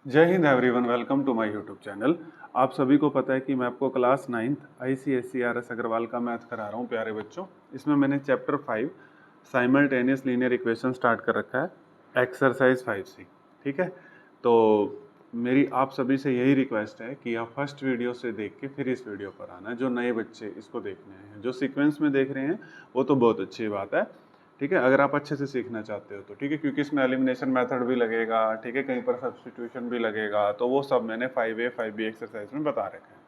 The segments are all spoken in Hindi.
जय हिंद everyone, welcome to my YouTube channel. आप सभी को पता है कि मैं आपको क्लास 9th ICSE अग्रवाल का मैथ करा रहा हूँ प्यारे बच्चों। इसमें मैंने chapter 5 simultaneous linear equation start कर रखा है, एक्सरसाइज 5C। ठीक है, तो मेरी आप सभी से यही रिक्वेस्ट है कि आप फर्स्ट वीडियो से देख के फिर इस वीडियो पर आना। जो नए बच्चे इसको देखने हैं, जो सीक्वेंस में देख रहे हैं वो तो बहुत अच्छी बात है। ठीक है, अगर आप अच्छे से सीखना चाहते हो तो ठीक है, क्योंकि इसमें एलिमिनेशन मेथड भी लगेगा, ठीक है, कहीं पर सब्स्टिट्यूशन भी लगेगा, तो वो सब मैंने 5A 5B एक्सरसाइज में बता रखा है।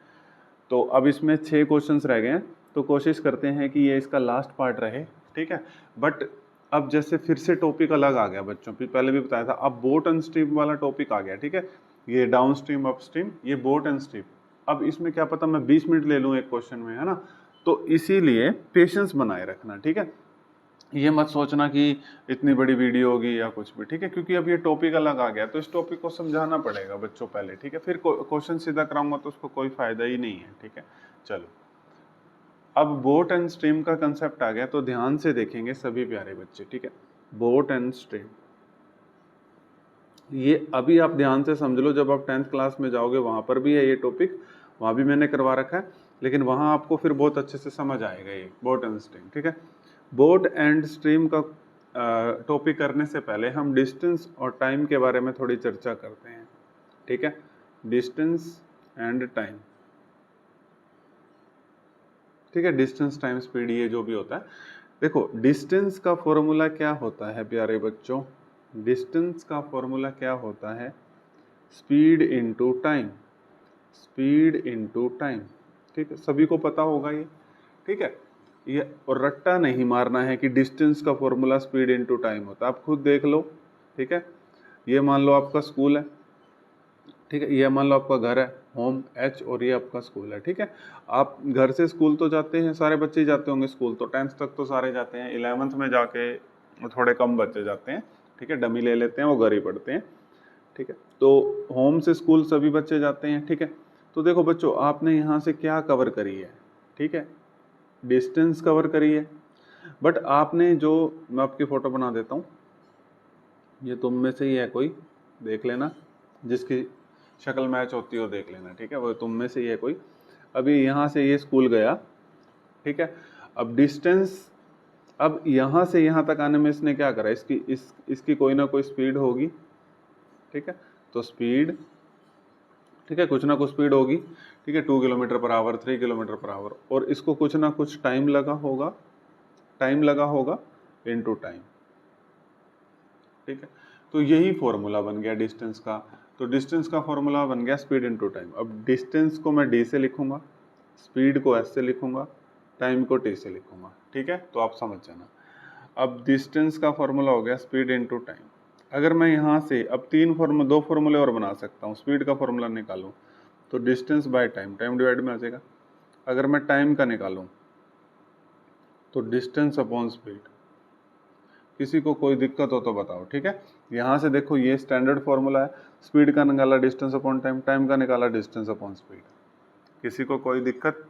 तो अब इसमें 6 क्वेश्चंस रह गए हैं, तो कोशिश करते हैं कि ये इसका लास्ट पार्ट रहे। ठीक है, बट अब जैसे फिर से टॉपिक अलग आ गया बच्चों, पहले भी बताया था, अब बोट एंड स्ट्रीम वाला टॉपिक आ गया। ठीक है, ये डाउन स्ट्रीम अप स्ट्रीम, ये बोट एंड स्ट्रीम। अब इसमें क्या पता मैं 20 मिनट ले लूँ एक क्वेश्चन में, है ना, तो इसीलिए पेशेंस बनाए रखना। ठीक है, ये मत सोचना कि इतनी बड़ी वीडियो होगी या कुछ भी। ठीक है, क्योंकि अब ये टॉपिक अलग आ गया तो इस टॉपिक को समझाना पड़ेगा बच्चों पहले। ठीक है, फिर क्वेश्चन सीधा कराऊंगा तो उसको कोई फायदा ही नहीं है। ठीक है, चलो, अब बोट एंड स्ट्रीम का कंसेप्ट आ गया, तो ध्यान से देखेंगे सभी प्यारे बच्चे। ठीक है, बोट एंड स्ट्रीम, ये अभी आप ध्यान से समझ लो, जब आप 10th क्लास में जाओगे वहां पर भी है ये टॉपिक, वहां भी मैंने करवा रखा है, लेकिन वहां आपको फिर बहुत अच्छे से समझ आएगा ये बोट एंड स्ट्रीम। ठीक है, बोट एंड स्ट्रीम का टॉपिक करने से पहले हम डिस्टेंस और टाइम के बारे में थोड़ी चर्चा करते हैं। ठीक है, डिस्टेंस एंड टाइम। ठीक है, डिस्टेंस टाइम स्पीड, ये जो भी होता है, देखो डिस्टेंस का फॉर्मूला क्या होता है प्यारे बच्चों, डिस्टेंस का फॉर्मूला क्या होता है, speed into time, speed into time. ठीक है, सभी को पता होगा ये। ठीक है, ये और रट्टा नहीं मारना है कि डिस्टेंस का फॉर्मूला स्पीड इनटू टाइम होता है, आप खुद देख लो। ठीक है, ये मान लो आपका स्कूल है। ठीक है, ये मान लो आपका घर है, होम H, और ये आपका स्कूल है। ठीक है, आप घर से स्कूल तो जाते हैं, सारे बच्चे ही जाते होंगे स्कूल, तो 10th तक तो सारे जाते हैं, 11th में जाके थोड़े कम बच्चे जाते हैं। ठीक है, डमी ले लेते हैं, वो घर ही पढ़ते हैं। ठीक है, तो होम से स्कूल सभी बच्चे जाते हैं। ठीक है, तो देखो बच्चों, आपने यहाँ से क्या कवर करी है, ठीक है, डिस्टेंस कवर करी है। बट आपने जो, मैं आपकी फोटो बना देता हूँ, ये तुम में से ही है कोई, देख लेना, जिसकी शक्ल मैच होती हो देख लेना। ठीक है, वो तुम में से ही है कोई। अभी यहाँ से ये स्कूल गया। ठीक है, अब डिस्टेंस, अब यहाँ से यहाँ तक आने में इसने क्या करा, इसकी कोई ना कोई स्पीड होगी। ठीक है, तो स्पीड, ठीक है, कुछ ना कुछ स्पीड होगी। ठीक है, 2 kilometre per hour, 3 kilometre per hour, और इसको कुछ ना कुछ टाइम लगा होगा, टाइम लगा होगा इनटू टाइम। ठीक है, तो यही फॉर्मूला बन गया डिस्टेंस का। तो डिस्टेंस का फॉर्मूला बन गया स्पीड इनटू टाइम। अब डिस्टेंस को मैं d से लिखूंगा, स्पीड को s से लिखूंगा, टाइम को t से लिखूंगा। ठीक है, तो आप समझ जाना। अब डिस्टेंस का फॉर्मूला हो गया स्पीड इनटू टाइम। अगर मैं यहाँ से अब दो फॉर्मूले और बना सकता हूँ, स्पीड का फॉर्मूला निकालूं तो distance by time, time divide में आ जाएगा। अगर मैं टाइम का निकालूं तो डिस्टेंस अपॉन स्पीड। किसी को कोई दिक्कत हो तो बताओ। ठीक है, यहाँ से देखो, ये स्टैंडर्ड फॉर्मूला है, स्पीड का निकाला डिस्टेंस अपॉन टाइम, टाइम का निकाला डिस्टेंस अपॉन स्पीड। किसी को कोई दिक्कत?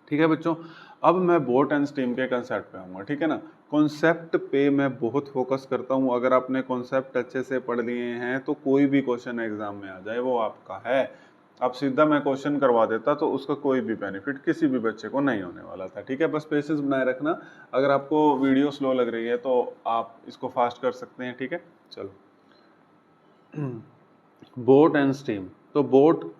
ठीक है बच्चों, अब मैं बोट एंड स्ट्रीम के कंसेप्ट पे आऊँगा। ठीक है ना, कॉन्सेप्ट पे मैं बहुत फोकस करता हूँ। अगर आपने कॉन्सेप्ट अच्छे से पढ़ लिए हैं तो कोई भी क्वेश्चन एग्जाम में आ जाए वो आपका है। अब सीधा मैं क्वेश्चन करवा देता तो उसका कोई भी बेनिफिट किसी भी बच्चे को नहीं होने वाला था। ठीक है, बस पेशेंस बनाए रखना। अगर आपको वीडियो स्लो लग रही है तो आप इसको फास्ट कर सकते हैं। ठीक है, चलो, बोट एंड स्ट्रीम। तो बोट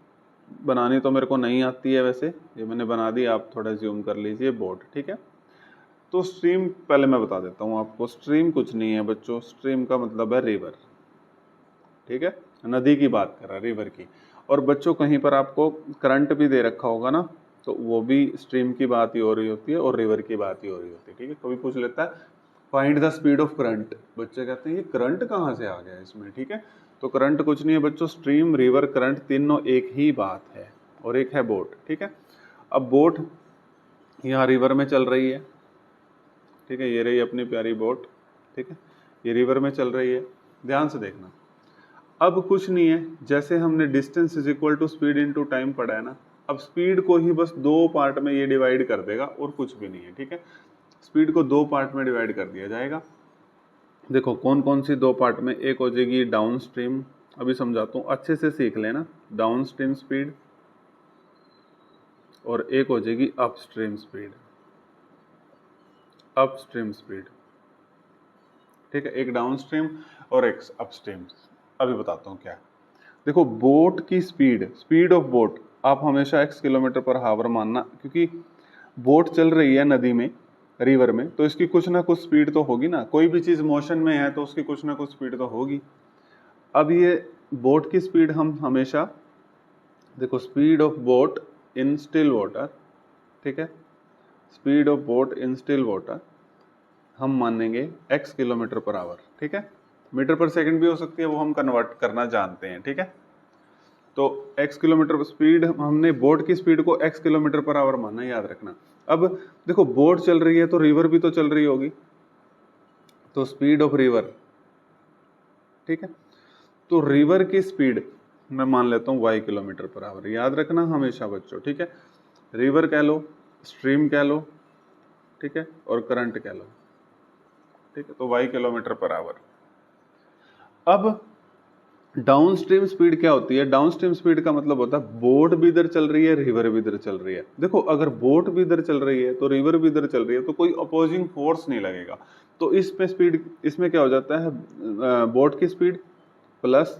बनानी तो मेरे को नहीं आती है वैसे, ये मैंने बना दी, आप थोड़ा ज्यूम कर लीजिए बोट। ठीक है, तो स्ट्रीम पहले मैं बता देता हूँ आपको। स्ट्रीम कुछ नहीं है बच्चों, स्ट्रीम का मतलब है रिवर। ठीक है, नदी की बात कर रहा है, रिवर की। और बच्चों कहीं पर आपको करंट भी दे रखा होगा ना, तो वो भी स्ट्रीम की बात ही हो रही होती है और रिवर की बात ही हो रही होती है। ठीक है, कभी पूछ लेता है find the speed of current, बच्चे कहते हैं ये करंट कहाँ से आ गया इसमें। ठीक है, तो करंट कुछ नहीं है बच्चों, स्ट्रीम, रिवर, करंट तीनों एक ही बात है, और एक है बोट। ठीक है, अब बोट यहाँ रिवर में चल रही है। ठीक है, ये रही अपनी प्यारी बोट। ठीक है, ये रिवर में चल रही है, ध्यान से देखना। अब कुछ नहीं है, जैसे हमने distance is equal to speed into time पढ़ा है ना, अब स्पीड को ही बस दो पार्ट में ये डिवाइड कर देगा और कुछ भी नहीं है। ठीक है, स्पीड को दो पार्ट में डिवाइड कर दिया जाएगा। देखो कौन कौन सी दो पार्ट में, एक हो जाएगी डाउन स्ट्रीम, अभी समझाता हूँ, अच्छे से सीख लेना। डाउन स्ट्रीम स्पीड और एक हो जाएगी अपस्ट्रीम स्पीड, अपस्ट्रीम स्पीड, ठीक है। एक डाउन स्ट्रीम और एक अपस्ट्रीम। अभी बताता हूँ क्या है। देखो बोट की स्पीड, स्पीड ऑफ बोट आप हमेशा x किलोमीटर पर हावर मानना, क्योंकि बोट चल रही है नदी में, रिवर में, तो इसकी कुछ ना कुछ स्पीड तो होगी ना। कोई भी चीज मोशन में है तो उसकी कुछ ना कुछ स्पीड तो होगी। अब ये बोट की स्पीड हम हमेशा, देखो speed of boat in still water, ठीक है, speed of boat in still water हम मानेंगे x किलोमीटर पर आवर, ठीक है। मीटर पर सेकंड भी हो सकती है, वो हम कन्वर्ट करना जानते हैं, ठीक है। तो x किलोमीटर स्पीड, हमने बोट की स्पीड को x किलोमीटर पर आवर माना, याद रखना। अब देखो बोट चल रही है तो रिवर भी तो चल रही होगी, तो स्पीड ऑफ रिवर, ठीक है। तो रिवर की स्पीड मैं मान लेता हूँ y किलोमीटर पर आवर, याद रखना हमेशा बच्चों, ठीक है। रिवर कह लो, स्ट्रीम कह लो, ठीक है, और करंट कह लो, ठीक है, तो y किलोमीटर पर आवर। अब डाउन स्ट्रीम स्पीड क्या होती है? डाउन स्ट्रीम स्पीड का मतलब होता है बोट भी इधर चल रही है, रिवर भी इधर चल रही है। देखो अगर बोट भी इधर चल रही है तो रिवर भी इधर चल रही है, तो कोई अपोजिंग फोर्स नहीं लगेगा। तो इसमें स्पीड, इसमें क्या हो जाता है, बोट की स्पीड प्लस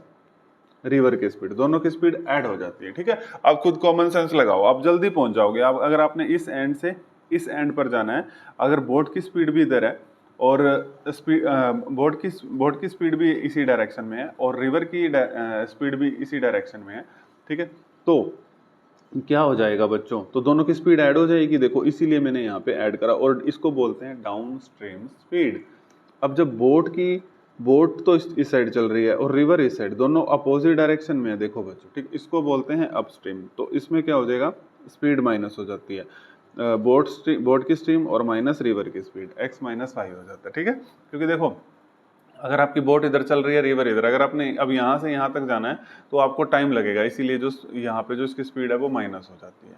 रिवर की स्पीड, दोनों की स्पीड ऐड हो जाती है, ठीक है। आप खुद कॉमन सेंस लगाओ, आप जल्दी पहुंच जाओगे। आप अगर आपने इस एंड से इस एंड पर जाना है, अगर बोट की स्पीड भी इधर है और स्पीड बोट की स्पीड भी इसी डायरेक्शन में है और रिवर की स्पीड भी इसी डायरेक्शन में है, ठीक है, तो क्या हो जाएगा बच्चों, तो दोनों की स्पीड ऐड हो जाएगी। देखो इसीलिए मैंने यहाँ पे ऐड करा, और इसको बोलते हैं डाउन स्ट्रीम स्पीड। अब जब बोट तो इस साइड चल रही है और रिवर इस साइड, दोनों अपोजिट डायरेक्शन में है, देखो बच्चों, ठीक, इसको बोलते हैं अपस्ट्रीम। तो इसमें क्या हो जाएगा, स्पीड माइनस हो जाती है, बोट की स्ट्रीम और माइनस रिवर की स्पीड, x माइनस वाई हो जाता है, ठीक है। क्योंकि देखो अगर आपकी बोट इधर चल रही है, रिवर इधर, अगर आपने अब यहाँ से यहाँ तक जाना है तो आपको टाइम लगेगा, इसीलिए जो यहाँ पे जो इसकी स्पीड है वो माइनस हो जाती है।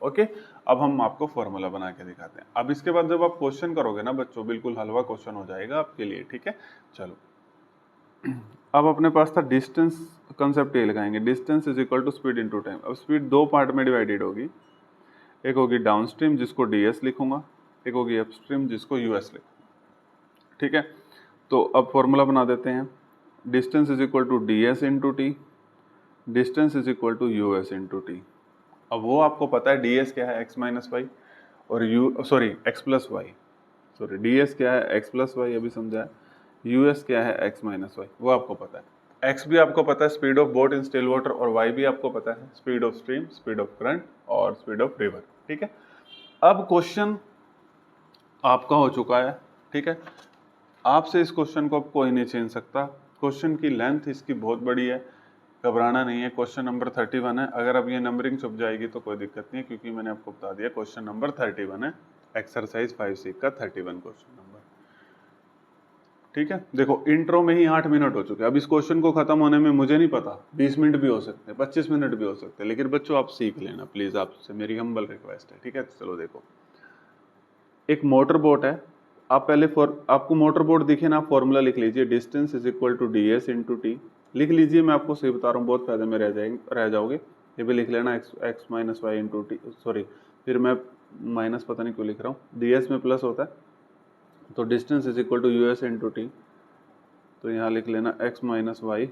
ओके, अब हम आपको फॉर्मूला बना के दिखाते हैं। अब इसके बाद जब आप क्वेश्चन करोगे ना बच्चों, बिल्कुल हलवा क्वेश्चन हो जाएगा आपके लिए, ठीक है। चलो अब अपने पास था डिस्टेंस, कंसेप्ट ये लगाएंगे, distance is equal to speed into time. अब स्पीड दो पार्ट में डिवाइडेड होगी, एक होगी डाउन स्ट्रीम जिसको ds लिखूंगा, एक होगी अपस्ट्रीम जिसको us लिखूंगा, ठीक है। तो अब फॉर्मूला बना देते हैं, distance is equal to ds into T, distance is equal to us into T. अब वो आपको पता है ds क्या है, x माइनस वाई, और x प्लस वाई, ds क्या है, x प्लस वाई, अभी समझा है। us क्या है, x माइनस वाई, वो आपको पता है। x भी आपको पता है, speed of boat in still water, और y भी आपको पता है, speed of stream, speed of current और स्पीड ऑफ रिवर, ठीक है। अब क्वेश्चन आपका हो चुका है, ठीक है। आपसे इस क्वेश्चन को अब कोई नहीं छीन सकता। क्वेश्चन की लेंथ इसकी बहुत बड़ी है, घबराना नहीं है। क्वेश्चन नंबर 31 है, अगर अब ये नंबरिंग छुप जाएगी तो कोई दिक्कत नहीं है, क्योंकि मैंने आपको बता दिया क्वेश्चन नंबर 31 है, एक्सरसाइज 5C का 31 क्वेश्चन नंबर, ठीक है। देखो इंट्रो में ही 8 मिनट हो चुके हैं। अब इस क्वेश्चन को खत्म होने में मुझे नहीं पता 20 मिनट भी हो सकते हैं, 25 मिनट भी हो सकते हैं, लेकिन बच्चों आप सीख लेना प्लीज, आपसे मेरी हम्बल रिक्वेस्ट है, ठीक है। चलो देखो, एक मोटर बोट है, आप पहले आपको मोटर बोट दिखे ना, आप फॉर्मूला लिख लीजिए, distance is equal to ds into T, लिख लीजिए। मैं आपको सही बता रहा हूँ, बहुत फायदे में रह जाओगे। ये भी लिख लेना, x minus Y into T, फिर मैं माइनस पता नहीं क्यों लिख रहा हूँ, ds में प्लस होता है, तो distance is equal to us into T, तो यहाँ लिख लेना x minus Y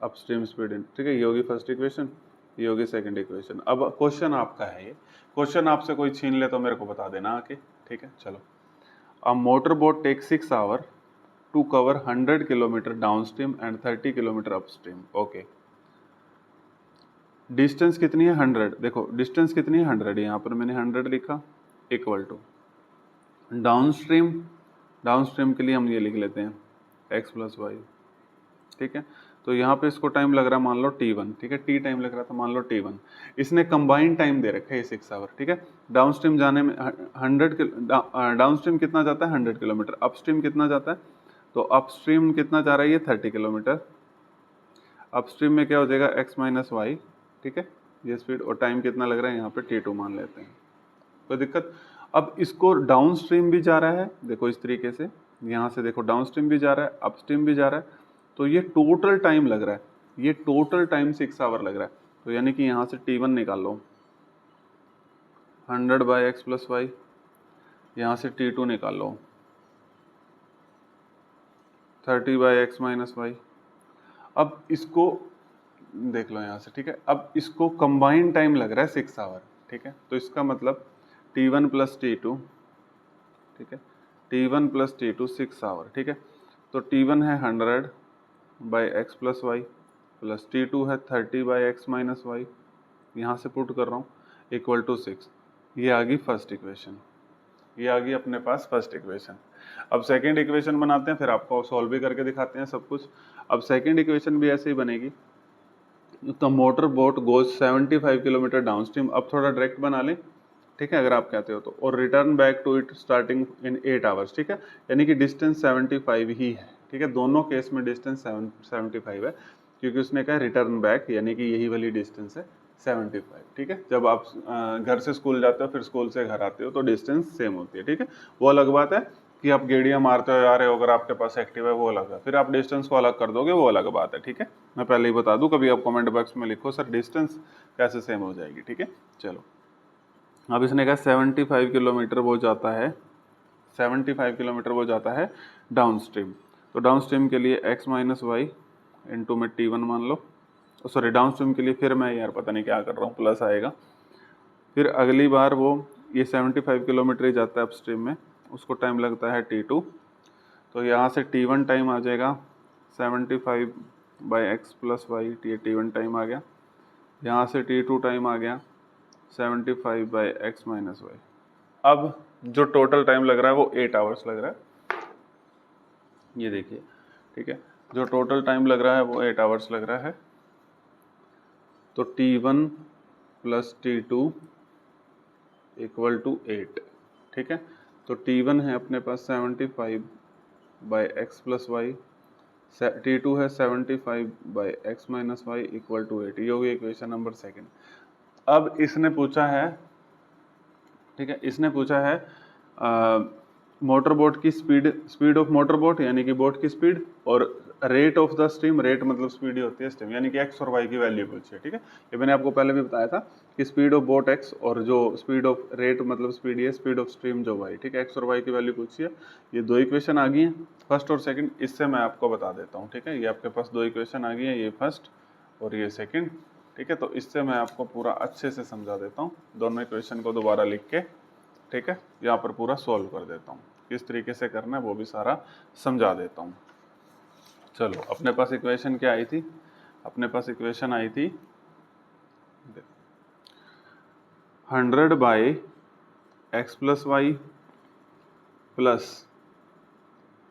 upstream speed, ठीक है। ये होगी फर्स्ट इक्वेशन, ये होगी सेकंड इक्वेशन। अब क्वेश्चन आपका है, ये क्वेश्चन आपसे कोई छीन ले तो मेरे को बता देना आके, ठीक है। चलो, a motorboat takes 6 hours to cover 100 kilometer downstream and 30 kilometer upstream. Okay. Distance कितनी है 100, देखो डिस्टेंस कितनी है 100, यहाँ पर मैंने 100 लिखा, इक्वल टू डाउनस्ट्रीम के लिए हम ये लिख लेते हैं x प्लस वाई, ठीक है। तो यहाँ पे इसको टाइम लग रहा है मान लो t1, ठीक है, t टाइम लग रहा था मान लो t1। इसने कंबाइंड टाइम दे रखा है 6 आवर, ठीक है। डाउनस्ट्रीम जाने में डाउनस्ट्रीम कितना जाता है 100 किलोमीटर, अपस्ट्रीम कितना जाता है, तो अपस्ट्रीम कितना जा रहा है ये 30 किलोमीटर। अपस्ट्रीम में क्या हो जाएगा x माइनस वाई, ठीक है, ये स्पीड, और टाइम कितना लग रहा है यहाँ पे t2 मान लेते हैं, कोई दिक्कत। अब इसको डाउनस्ट्रीम भी जा रहा है, देखो इस तरीके से, यहाँ से देखो डाउनस्ट्रीम भी जा रहा है, अपस्ट्रीम भी जा रहा है, तो ये टोटल टाइम लग रहा है, ये टोटल टाइम 6 आवर लग रहा है, तो यानी कि यहाँ से T1 निकाल लो 100/x + y, यहाँ से T2 निकाल लो 30/x - y। अब इसको देख लो यहाँ से, ठीक है। अब इसको कंबाइंड टाइम लग रहा है 6 आवर, ठीक है। तो इसका मतलब T1 + T2, ठीक है, T1 + T2 6 आवर, ठीक है। तो T1 है 100/x + y प्लस T2 है 30/x - y, यहाँ से पुट कर रहा हूँ इक्वल टू 6। ये आ गई फर्स्ट इक्वेशन, ये आ गई अपने पास फर्स्ट इक्वेशन। अब सेकंड इक्वेशन बनाते हैं, फिर आपको सॉल्व भी करके दिखाते हैं सब कुछ। अब सेकंड इक्वेशन भी ऐसे ही बनेगी। The motor boat goes 75 kilometre down stream. अब थोड़ा डायरेक्ट बना लें, ठीक है, अगर आप कहते हो तो। और return back to it starting in 8 hours, ठीक है। यानी कि डिस्टेंस 75 ही है, ठीक है। दोनों केस में डिस्टेंस 75 है, क्योंकि उसने कहा रिटर्न बैक, यानी कि यही वाली डिस्टेंस है 75, ठीक है। जब आप घर से स्कूल जाते हो फिर स्कूल से घर आते हो तो डिस्टेंस सेम होती है, ठीक है। वो अलग बात है कि आप गेड़ियाँ मारते हो आ रहे हो, अगर आपके पास एक्टिव है वो अलग है, फिर आप डिस्टेंस को अलग कर दोगे वो अलग बात है, ठीक है। मैं पहले ही बता दूं, कभी आप कमेंट बॉक्स में लिखो सर डिस्टेंस कैसे सेम हो जाएगी, ठीक है। चलो, अब इसने कहा 75 किलोमीटर वो जाता है, 75 किलोमीटर वो जाता है डाउन स्ट्रीम। तो डाउन स्ट्रीम के लिए x - y इंटू में T1 मान लो, सॉरी डाउन स्ट्रीम के लिए फिर मैं यार पता नहीं क्या कर रहा हूँ, प्लस आएगा। फिर अगली बार वो ये 75 किलोमीटर ही जाता है अप स्ट्रीम में, उसको टाइम लगता है T2। तो यहाँ से T1 टाइम आ जाएगा 75/x + y, ये T1 टाइम आ गया। यहाँ से T2 टाइम आ गया 75/x - y। अब जो टोटल टाइम लग रहा है वो 8 आवर्स लग रहा है, ये देखिए, ठीक है। जो टोटल टाइम लग रहा है वो 8 आवर्स लग रहा है। तो T1 + T2 = 8, ठीक है। तो T1 है अपने पास 75/x + y, T2 है 75/x - y = 8। ये होगी इक्वेशन नंबर सेकंड। अब इसने पूछा है, ठीक है, इसने पूछा है मोटर बोट की speed, speed of motor boat यानी कि बोट की स्पीड, और rate of the stream, rate मतलब स्पीड ही होती है स्ट्रीम, यानी कि एक्स और वाई की वैल्यू पूछी है, ठीक है। ये मैंने आपको पहले भी बताया था कि स्पीड ऑफ बोट एक्स और जो स्पीड ऑफ रेट मतलब स्पीड है, स्पीड ऑफ स्ट्रीम जो वाई, ठीक है, एक्स और वाई की वैल्यू पूछी है। ये दो इक्वेशन आ गई हैं, फर्स्ट और सेकंड। इससे मैं आपको बता देता हूँ, ठीक है। ये आपके पास दो इक्वेशन आ गई है, ये फर्स्ट और ये सेकंड, ठीक है। तो इससे मैं आपको पूरा अच्छे से समझा देता हूँ, दोनों इक्वेशन को दोबारा लिख के, ठीक है, यहाँ पर पूरा सॉल्व कर देता हूँ, किस तरीके से करना है वो भी सारा समझा देता हूँ। चलो, अपने पास इक्वेशन क्या आई थी? अपने पास इक्वेशन आई थी 100/x + y plus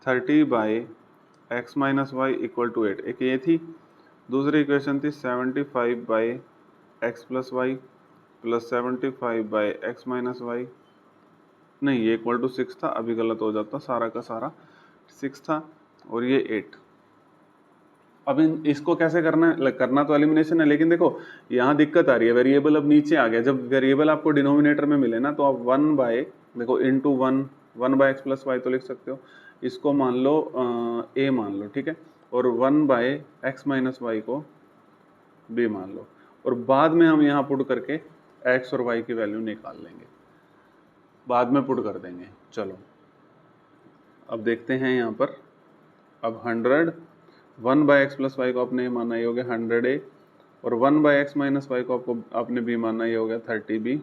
30/x - y = 8, एक ये थी। दूसरी इक्वेशन थी 75/x + y plus 75/x - y, नहीं ये =6 था, अभी गलत हो जाता, सारा का सारा 6 था और ये 8। अब इसको कैसे करना है? करना तो एलिमिनेशन है, लेकिन देखो यहाँ दिक्कत आ रही है, वेरिएबल अब नीचे आ गया। जब वेरिएबल आपको डिनोमिनेटर में मिले ना, तो आप 1/, देखो इंटू 1/x + y तो लिख सकते हो, इसको मान लो a मान लो, ठीक है, और 1/x - y को b मान लो, और बाद में हम यहाँ पुट करके x और y की वैल्यू निकाल लेंगे, बाद में पुट कर देंगे। चलो, अब देखते हैं यहाँ पर। अब 100 1/x + y को आपने माना, ये हो गया 100a, और 1/x - y को आपको आपने b माना, ये हो गया 30b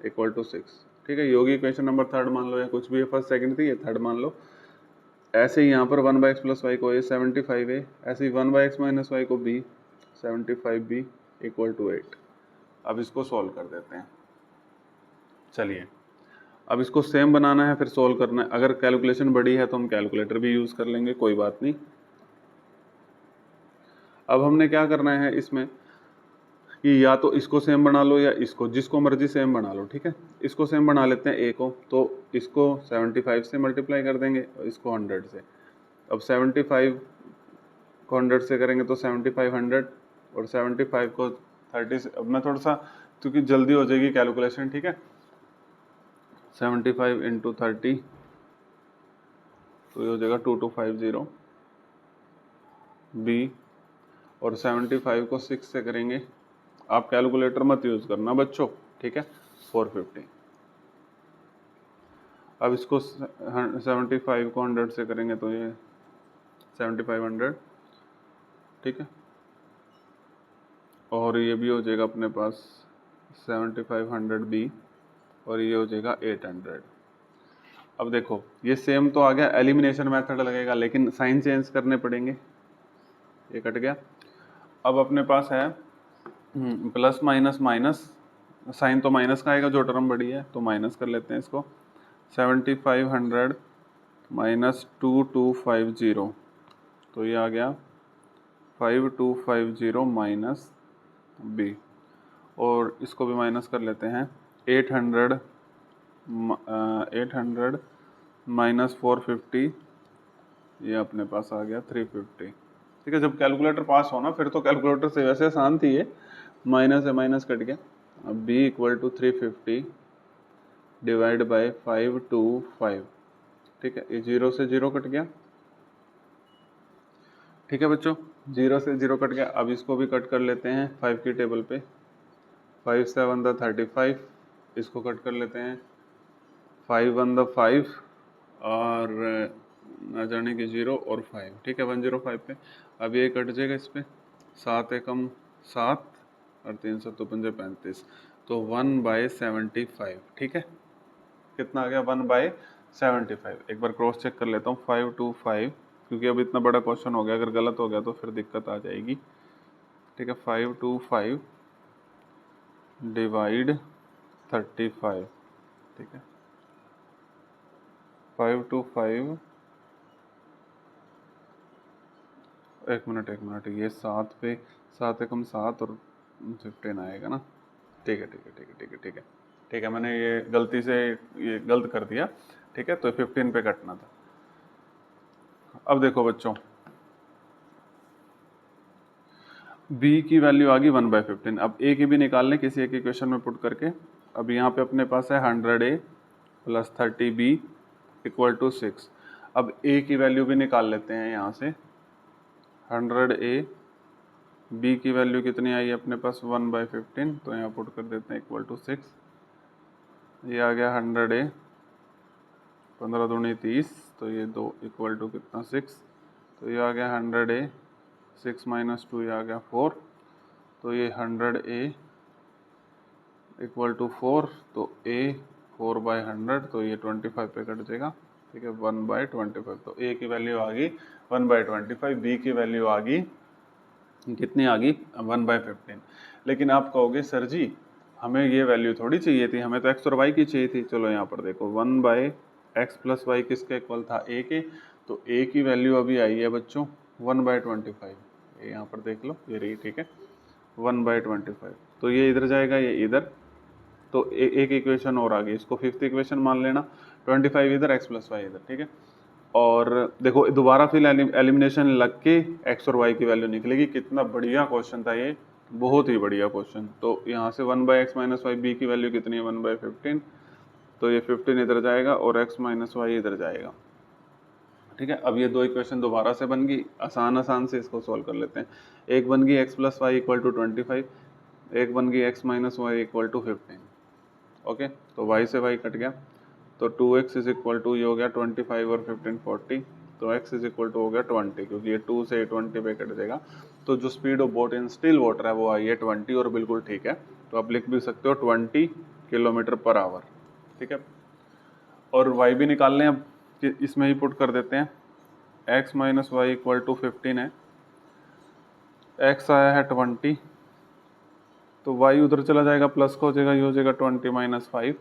= 6, ठीक है। योगी इक्वेशन नंबर थर्ड मान लो, या कुछ भी है, फर्स्ट सेकंड थी, ये थर्ड मान लो। ऐसे ही यहाँ पर 1/x + y को a 75a, ऐसे ही 1/x - y को b 75b = 8। अब इसको सॉल्व कर देते हैं। चलिए, अब इसको सेम बनाना है, फिर सोल्व करना है। अगर कैलकुलेशन बड़ी है तो हम कैलकुलेटर भी यूज़ कर लेंगे, कोई बात नहीं। अब हमने क्या करना है इसमें कि या तो इसको सेम बना लो या इसको, जिसको मर्जी सेम बना लो, ठीक है। इसको सेम बना लेते हैं a को, तो इसको 75 से मल्टीप्लाई कर देंगे और इसको 100 से। अब 75 को 100 से करेंगे तो 75 100, और 75 को 30 से। अब मैं थोड़ा सा, क्योंकि जल्दी हो जाएगी कैलकुलेशन, ठीक है। 75 × 30 तो ये हो जाएगा 2250 b, और 75 को 6 से करेंगे, आप कैलकुलेटर मत यूज़ करना बच्चों, ठीक है, 450। अब इसको 75 को 100 से करेंगे तो ये 7500, ठीक है, और ये भी हो जाएगा अपने पास 7500 बी, और ये हो जाएगा 800। अब देखो ये सेम तो आ गया, एलिमिनेशन मेथड लगेगा लेकिन साइन चेंज करने पड़ेंगे, ये कट गया। अब अपने पास है प्लस माइनस माइनस, साइन तो माइनस का आएगा, जो टर्म बड़ी है तो माइनस कर लेते हैं इसको। 7500 माइनस 2250, तो ये आ गया 5250 माइनस बी, और इसको भी माइनस कर लेते हैं। 800 माइनस 450, ये अपने पास आ गया 350, ठीक है। जब कैलकुलेटर पास हो ना, फिर तो कैलकुलेटर से वैसे आसान थी ये, माइनस से माइनस कट गया। अब b equal to 350 divide by 525, ठीक है, ये 0 से 0 कट गया, ठीक है बच्चों, 0 से 0 कट गया। अब इसको भी कट कर लेते हैं 5 की टेबल पे, 5 7 द 35, इसको कट कर लेते हैं 5 1 द 5, और ना जाने की 0 और 5, ठीक है, 105 पे। अब ये कट जाएगा इस पे, 7 एकम 7 और 3 7 5 35, तो 1/75, ठीक है, कितना आ गया 1/75। एक बार क्रॉस चेक कर लेता हूँ, 525, क्योंकि अब इतना बड़ा क्वेश्चन हो गया, अगर गलत हो गया तो फिर दिक्कत आ जाएगी, ठीक है। 525 डिवाइड 35, ठीक है, 525, एक मिनट, ये 7 पे 7 एकम 7 और 15 आएगा ना, ठीक है, ठीक है, मैंने ये गलती से ये गलत कर दिया, ठीक है, तो 15 पे कटना था। अब देखो बच्चों, b की वैल्यू आ गई 1/15। अब a की भी निकाल लें किसी एक इक्वेशन में पुट करके। अब यहाँ पे अपने पास है 100a plus 30b equal to 6। अब a की वैल्यू भी निकाल लेते हैं यहाँ से, 100a, b की वैल्यू कितनी आई अपने पास 1/15, तो यहाँ पुट कर देते हैं इक्वल टू 6। ये आ गया 100a, 15 दूनी 30, तो ये 2 इक्वल टू कितना 6, तो ये आ गया 100a, 6 माइनस 2, ये आ गया 4, तो ये 100a इक्वल टू 4, तो a 4/100, तो ये 25 पे कट जाएगा, ठीक है, 1/25। तो a की वैल्यू आ गई 1/25, b की वैल्यू आ गई कितनी आ गई 1/15। लेकिन आप कहोगे सर जी हमें ये वैल्यू थोड़ी चाहिए थी, हमें तो x और y की चाहिए थी। चलो यहाँ पर देखो 1/x प्लस वाई किसके इक्वल था, a के, तो a की वैल्यू अभी आई है बच्चों 1/25, ये यहाँ पर देख लो, ये रही, ठीक है, 1/25। तो ये इधर जाएगा, ये इधर, तो एक इक्वेशन और आ गई, इसको फिफ्थ इक्वेशन मान लेना, 25 इधर, x प्लस वाई इधर, ठीक है। और देखो दोबारा फिर एलिमिनेशन लग के x और y की वैल्यू निकलेगी। कितना बढ़िया क्वेश्चन था ये, बहुत ही बढ़िया क्वेश्चन। तो यहाँ से 1/x माइनस वाई, b की वैल्यू कितनी है 1/15, तो ये 15 इधर जाएगा और x माइनस वाई इधर जाएगा, ठीक है। अब ये दो इक्वेशन दोबारा से बन गई, आसान से इसको सॉल्व कर लेते हैं। एक बन गई x plus Y equal to 25, एक बन गई x minus Y equal to 15, okay. तो y से y कट गया, तो 2x इज इक्वल टू, ये हो गया 25 और 15 40, तो x इज इक्वल टू हो गया 20, क्योंकि ये 2 से 20 पे कट जाएगा। तो जो speed of boat in still water है वो आई है 20, और बिल्कुल ठीक है, तो आप लिख भी सकते हो 20 किलोमीटर पर आवर, ठीक है। और y भी निकाल लें, अब इसमें ही पुट कर देते हैं, x minus Y equal to 15 है, x आया है 20, तो y उधर चला जाएगा, प्लस का हो जाएगा, ये हो जाएगा 20 माइनस 5,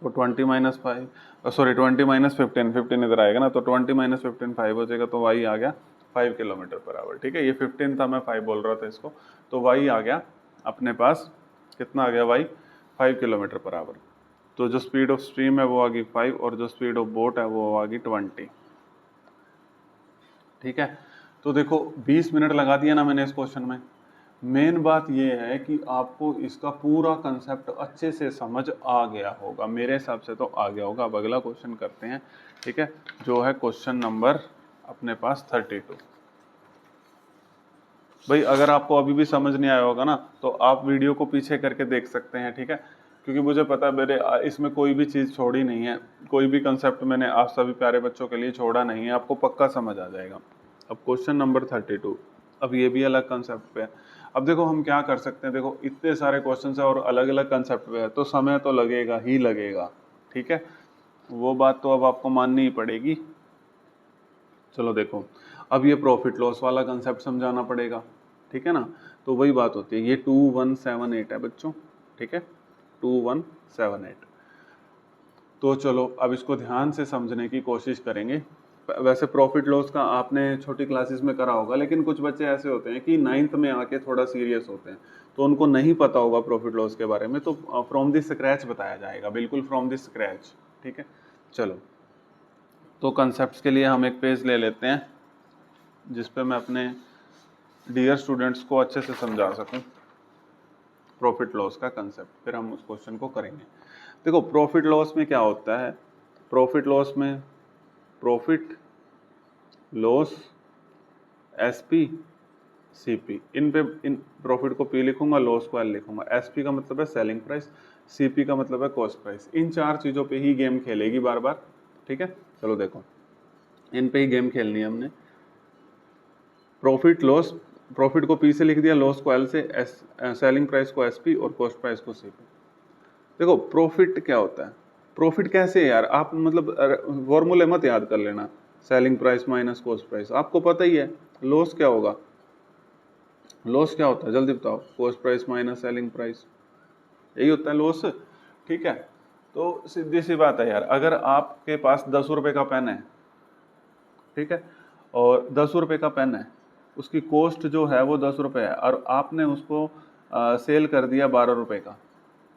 तो 20 माइनस 5, सॉरी 20 माइनस 15, 15 इधर आएगा ना, तो 20 माइनस 15 5 हो जाएगा, तो y आ गया 5 किलोमीटर पर आवर, ठीक है। ये 15 था, मैं 5 बोल रहा था इसको, तो y आ गया अपने पास, कितना आ गया y 5 किलोमीटर पर आवर। तो जो स्पीड ऑफ स्ट्रीम है वो आ गई 5, और जो स्पीड ऑफ बोट है वो आ गई 20, ठीक है। तो देखो 20 मिनट लगा दिया ना मैंने इस क्वेश्चन में। मेन बात ये है कि आपको इसका पूरा कंसेप्ट अच्छे से समझ आ गया होगा, मेरे हिसाब से तो आ गया होगा। अब अगला क्वेश्चन करते हैं, ठीक है, जो है क्वेश्चन नंबर अपने पास 32। भाई अगर आपको अभी भी समझ नहीं आया होगा ना तो आप वीडियो को पीछे करके देख सकते हैं, ठीक है, क्योंकि मुझे पता है मेरे इसमें कोई भी चीज़ छोड़ी नहीं है, कोई भी कंसेप्ट मैंने आप सभी प्यारे बच्चों के लिए छोड़ा नहीं है, आपको पक्का समझ आ जाएगा। अब क्वेश्चन नंबर 32, अब ये भी अलग कंसेप्ट पे है। अब देखो हम क्या कर सकते हैं, देखो इतने सारे क्वेश्चन है और अलग अलग कंसेप्ट पे है तो समय तो लगेगा ही लगेगा, ठीक है, वो बात तो अब आपको माननी ही पड़ेगी। चलो देखो, अब ये प्रॉफिट लॉस वाला कंसेप्ट समझाना पड़ेगा, ठीक है ना, तो वही बात होती है, ये 2178 है बच्चों, ठीक है, 2178। तो चलो अब इसको ध्यान से समझने की कोशिश करेंगे। वैसे प्रॉफिट लॉस का आपने छोटी क्लासेस में करा होगा, लेकिन कुछ बच्चे ऐसे होते हैं कि 9th में आके थोड़ा सीरियस होते हैं, तो उनको नहीं पता होगा प्रॉफिट लॉस के बारे में, तो फ्रॉम द स्क्रैच बताया जाएगा, बिल्कुल फ्रॉम द स्क्रैच, ठीक है। चलो तो कंसेप्ट के लिए हम एक पेज ले लेते हैं जिस पे मैं अपने डियर स्टूडेंट्स को अच्छे से समझा सकूं प्रॉफिट लॉस का कंसेप्ट, फिर हम उस क्वेश्चन को करेंगे। देखो प्रॉफिट लॉस में क्या होता है, प्रॉफिट लॉस में profit loss SP CP, in profit को पी लिखूंगा, लॉस को एल लिखूंगा। एसपी का मतलब है सेलिंग प्राइस, सीपी का मतलब है कॉस्ट प्राइस। इन चार चीज़ों पे ही गेम खेलेगी बार बार, ठीक है। चलो देखो इन पे ही गेम खेलनी है हमने। प्रॉफिट लॉस, प्रॉफिट को पी से लिख दिया, लॉस को एल से, सेलिंग प्राइस को एसपी और कॉस्ट प्राइस को सीपी। देखो प्रॉफिट क्या होता है, प्रॉफिट कैसे है यार, आप मतलब फॉर्मूले मत याद कर लेना, selling price minus cost price, आपको पता ही है। लॉस क्या होगा, लॉस क्या होता है जल्दी बताओ, cost price minus selling price, यही होता है लॉस, ठीक है। तो सीधी सी बात है यार, अगर आपके पास 10 रुपए का पेन है, ठीक है, और 10 रुपए का पेन है, उसकी कॉस्ट जो है वो 10 रुपए है, और आपने उसको सेल कर दिया 12 रुपए का,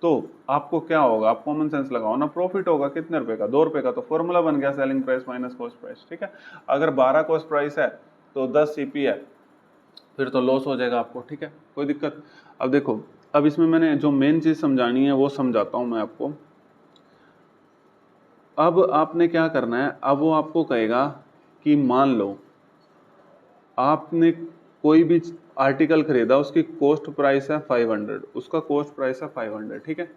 तो आपको क्या होगा, आप कॉमन सेंस लगाओ ना, प्रॉफिट होगा कितने रुपए का, 2 रुपए का, तो फॉर्मूला बन गया selling price minus cost price, ठीक है। अगर 12 कॉस्ट प्राइस है तो 10 सीपी है, फिर तो लॉस हो जाएगा आपको, ठीक है, कोई दिक्कत। अब देखो, अब इसमें मैंने जो मेन चीज समझानी है वो समझाता हूं मैं आपको। अब आपने क्या करना है, अब वो आपको कहेगा कि मान लो आपने कोई भी आर्टिकल खरीदा, उसकी कॉस्ट प्राइस है 500, उसका कॉस्ट प्राइस है 500, ठीक है,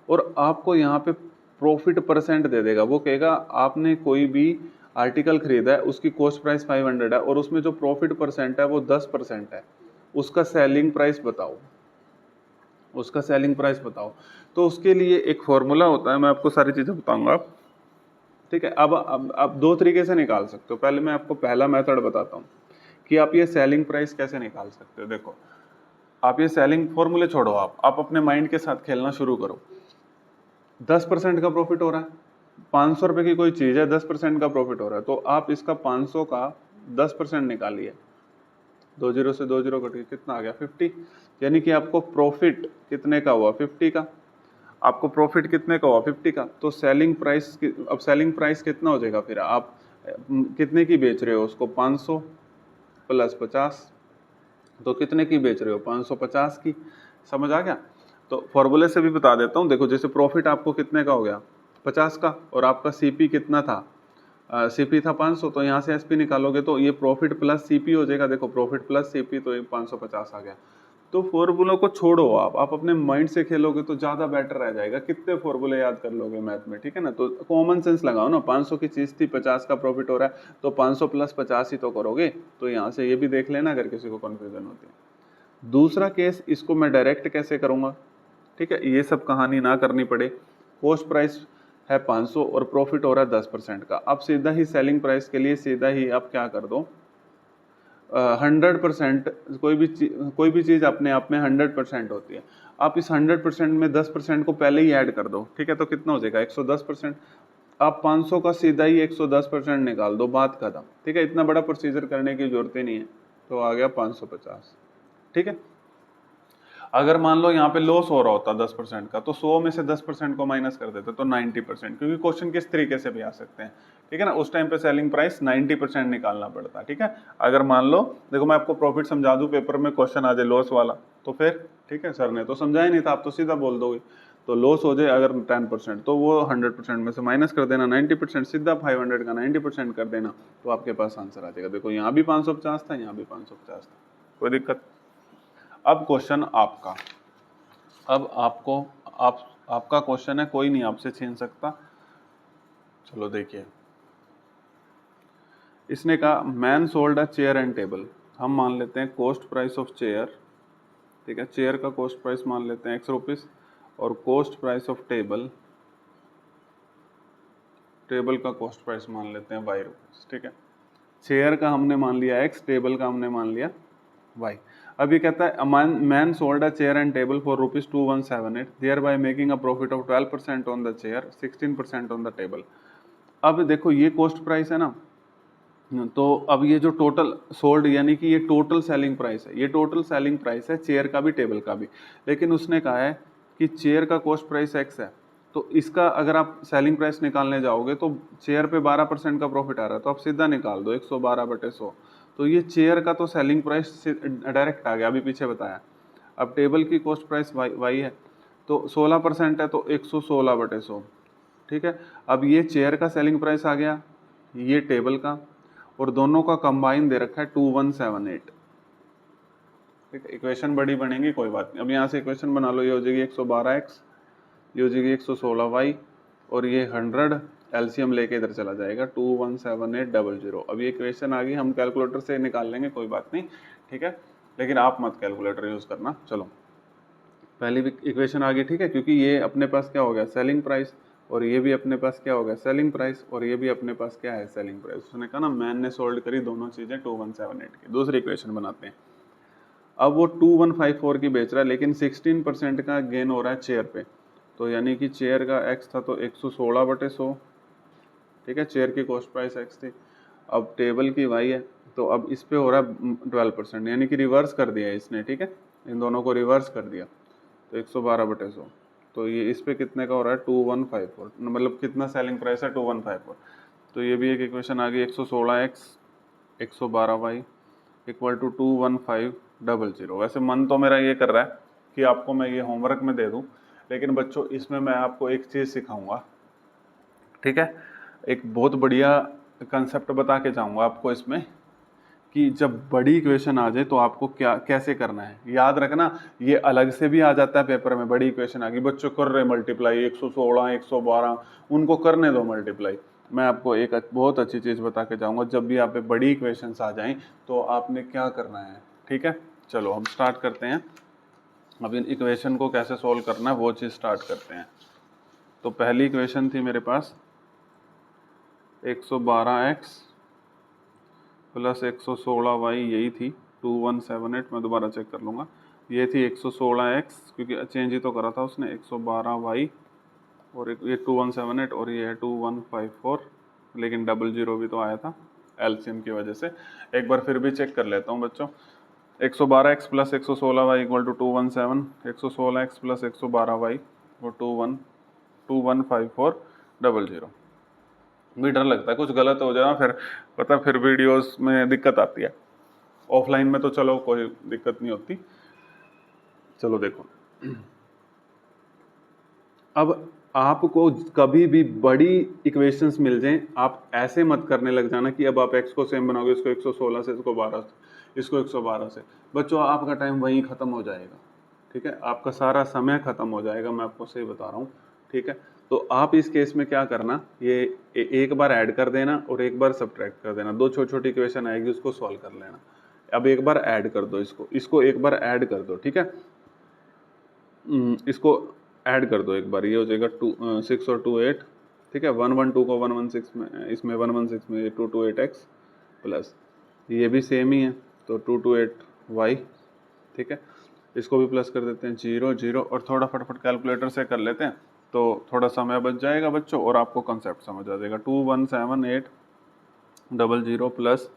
और आपको यहाँ पे प्रॉफिट परसेंट दे देगा, वो कहेगा आपने कोई भी आर्टिकल खरीदा है, उसकी कॉस्ट प्राइस 500 है और उसमें जो प्रॉफिट परसेंट है वो 10% है, उसका सेलिंग प्राइस बताओ, उसका सेलिंग प्राइस बताओ। तो उसके लिए एक फॉर्मूला होता है, मैं आपको सारी चीजें बताऊंगा, ठीक है। अब आप दो तरीके से निकाल सकते हो, पहले मैं आपको पहला मेथड बताता हूँ कि आप ये सेलिंग प्राइस कैसे निकाल सकते हो। देखो आप ये सेलिंग फॉर्मूले छोड़ो, आप अपने माइंड के साथ खेलना शुरू करो। 10% का प्रॉफिट हो रहा है, 500 रुपए की कोई चीज है, 10% का प्रॉफिट हो रहा है, तो आप इसका 500 का 10% निकालिए, 20 से 20 कटिए, कितना आ गया 50, यानी कि आपको प्रॉफिट कितने का हुआ 50 का, आपको प्रॉफिट कितने का हुआ 50 का। तो सेलिंग प्राइस, अब सेलिंग प्राइस कितना हो जाएगा, फिर आप कितने की बेच रहे हो उसको, 500 प्लस 50, तो कितने की बेच रहे हो 550 की, समझ आ गया। तो फॉर्मूले से भी बता देता हूँ, देखो जैसे प्रॉफिट आपको कितने का हो गया 50 का, और आपका सीपी कितना था, सीपी था 500, तो यहाँ से एसपी निकालोगे तो ये प्रॉफिट प्लस सीपी हो जाएगा, देखो प्रॉफिट प्लस सीपी, तो ये 550 आ गया। तो फॉर्मूलों को छोड़ो, आप अपने माइंड से खेलोगे तो ज्यादा बेटर रह जाएगा, कितने फॉर्मूले याद कर लोगे मैथ में, ठीक है ना। तो कॉमन सेंस लगाओ ना, 500 की चीज थी, 50 का प्रॉफिट हो रहा है, तो 500 प्लस 50 ही तो करोगे। तो यहाँ से ये भी देख लेना अगर किसी को कंफ्यूजन होती है। दूसरा केस, इसको मैं डायरेक्ट कैसे करूंगा, ठीक है, ये सब कहानी ना करनी पड़े। कोस्ट प्राइस है 500 और प्रॉफिट हो रहा है 10% का, आप सीधा ही सेलिंग प्राइस के लिए सीधा ही आप क्या कर दो, 100%, कोई भी चीज अपने आप में 100% होती है, आप इस 100% में 10% को पहले ही ऐड कर दो, ठीक है, तो कितना हो जाएगा 110%। आप 500 का सीधा ही 110% निकाल दो, बात खत्म, ठीक है, इतना बड़ा प्रोसीजर करने की जरूरत ही नहीं है, तो आ गया 550, ठीक है। अगर मान लो यहाँ पे लॉस हो रहा होता 10% का, तो 100 में से 10% को माइनस कर देते तो 90%, क्योंकि क्वेश्चन किस तरीके से भी आ सकते हैं, ठीक है ना, उस टाइम पे सेलिंग प्राइस 90% निकालना पड़ता, ठीक है। अगर मान लो, देखो मैं आपको प्रॉफिट समझा दूं, पेपर में क्वेश्चन आ जाए लॉस वाला, तो फिर ठीक है, सर ने तो समझाया नहीं था, आप तो सीधा बोल दोगे। तो लॉस हो जाए अगर 10%, तो वो 100% में से माइनस कर देना 90%, सीधा 500 का 90% कर देना, तो आपके पास आंसर आ जाएगा। देखो यहाँ भी 550 था, यहाँ भी 550 था, कोई दिक्कत। अब क्वेश्चन आपका, अब आपको आपका क्वेश्चन है, कोई नहीं आपसे छीन सकता। चलो देखिए, इसने कहा man sold a chair and table. हम मान लेते हैं कॉस्ट प्राइस ऑफ चेयर, ठीक है, चेयर का कॉस्ट प्राइस मान लेते हैं ₹X और cost price of table, table का कॉस्ट प्राइस मान लेते हैं ₹Y, ठीक है। चेयर का हमने मान लिया X, टेबल का हमने मान लिया Y। अब ये कहता है man sold a chair and table for ₹2178, thereby making a profit of 12% on the chair, 16% on the table. अब देखो ये कॉस्ट प्राइस है ना, तो अब ये जो टोटल सोल्ड यानी कि ये टोटल सेलिंग प्राइस है, ये टोटल सेलिंग प्राइस है चेयर का भी टेबल का भी। लेकिन उसने कहा है कि चेयर का कॉस्ट प्राइस X है, तो इसका अगर आप सेलिंग प्राइस निकालने जाओगे तो चेयर पे 12% का प्रॉफिट आ रहा है, तो आप सीधा निकाल दो 112/100। तो ये चेयर का तो सेलिंग प्राइस डायरेक्ट आ गया, अभी पीछे बताया। अब टेबल की कॉस्ट प्राइस वाई है, तो 16% है, तो 116/100, ठीक है। अब ये चेयर का सेलिंग प्राइस आ गया, ये टेबल का, और दोनों का कंबाइन दे रखा है 2178, ठीक है। इक्वेशन बड़ी बनेगी, कोई बात नहीं। अब यहाँ से इक्वेशन बना लो, ये हो जाएगी 112x, ये हो जाएगी 116y, और ये 100 एलसीएम लेके इधर चला जाएगा 217800। अब ये इक्वेशन आ गई, हम कैलकुलेटर से निकाल लेंगे, कोई बात नहीं, ठीक है। लेकिन आप मत कैलकुलेटर यूज करना। चलो पहली इक्वेशन आ गई, ठीक है, क्योंकि ये अपने पास क्या हो गया, सेलिंग प्राइस, और ये भी अपने पास क्या हो गया, सेलिंग प्राइस, और ये भी अपने पास क्या है, सेलिंग प्राइस। उसने कहा ना मैन ने सोल्ड करी दोनों चीजें 2178 की। दूसरी इक्वेशन बनाते हैं। अब वो 2154 की बेच रहा है, लेकिन 16% का गेन हो रहा है चेयर पे, तो यानी कि चेयर का एक्स था तो 116/100, ठीक है, चेयर की कॉस्ट प्राइस एक्स थी। अब टेबल की वाई है, तो अब इस पे हो रहा है 12%, यानी कि रिवर्स कर दिया इसने, ठीक है, इन दोनों को रिवर्स कर दिया, तो 112/100। तो ये इस पे कितने का हो रहा है, 2154, मतलब कितना सेलिंग प्राइस है, 2154। तो ये भी एक इक्वेशन आ गई, 116x 112y इक्वल टू 21500। वैसे मन तो मेरा ये कर रहा है कि आपको मैं ये होमवर्क में दे दूं, लेकिन बच्चों इसमें मैं आपको एक चीज़ सिखाऊंगा, ठीक है, एक बहुत बढ़िया कंसेप्ट बता के जाऊंगा आपको इसमें, कि जब बड़ी इक्वेशन आ जाए तो आपको क्या कैसे करना है। याद रखना, ये अलग से भी आ जाता है पेपर में, बड़ी इक्वेशन आ गई, बच्चों कर रहे मल्टीप्लाई 116 112, उनको करने दो मल्टीप्लाई। मैं आपको एक बहुत अच्छी चीज़ बता के जाऊंगा, जब भी आप पे बड़ी इक्वेशन आ जाएं तो आपने क्या करना है, ठीक है। चलो हम स्टार्ट करते हैं, अब इन इक्वेशन को कैसे सोल्व करना है वो चीज़ स्टार्ट करते हैं। तो पहली इक्वेशन थी मेरे पास 112x प्लस 116y, यही थी 2178, मैं दोबारा चेक कर लूँगा। ये थी 116x, क्योंकि चेंज ही तो करा था उसने, 112y, और ये 2178, और ये है 2154, लेकिन 00 भी तो आया था एलसीएम की वजह से। एक बार फिर भी चेक कर लेता हूँ बच्चों, 112x plus 116y equal to 217, 116x plus 112y और 215400। भी डर लगता है कुछ गलत हो जाए फिर, पता फिर वीडियोस में दिक्कत आती है। ऑफलाइन में तो चलो कोई दिक्कत नहीं होती। चलो देखो, अब आपको कभी भी बड़ी इक्वेशंस मिल जाएं, आप ऐसे मत करने लग जाना कि अब आप x को सेम बनाओगे, इसको 116 से, इसको 12 से, इसको 112 से। बच्चों आपका टाइम वहीं ख़त्म हो जाएगा, ठीक है, आपका सारा समय ख़त्म हो जाएगा, मैं आपको सही बता रहा हूँ, ठीक है। तो आप इस केस में क्या करना, ये एक बार ऐड कर देना और एक बार सब्ट्रैक्ट कर देना, दो छोटी छोटी इक्वेशन आएगी उसको सॉल्व कर लेना। अब एक बार ऐड कर दो, इसको एक बार ऐड कर दो, ठीक है, इसको ऐड कर दो एक बार, ये हो जाएगा 6 और 2 8, ठीक है। 112 को 116 में, इसमें 116 में 228x प्लस ये भी सेम ही है, तो 228y, ठीक है। इसको भी प्लस कर देते हैं 0 0, और थोड़ा फटाफट कैलकुलेटर से कर लेते हैं तो थोड़ा समय बच जाएगा बच्चों, और आपको कंसेप्ट समझ आ जाएगा। 21780 प्लस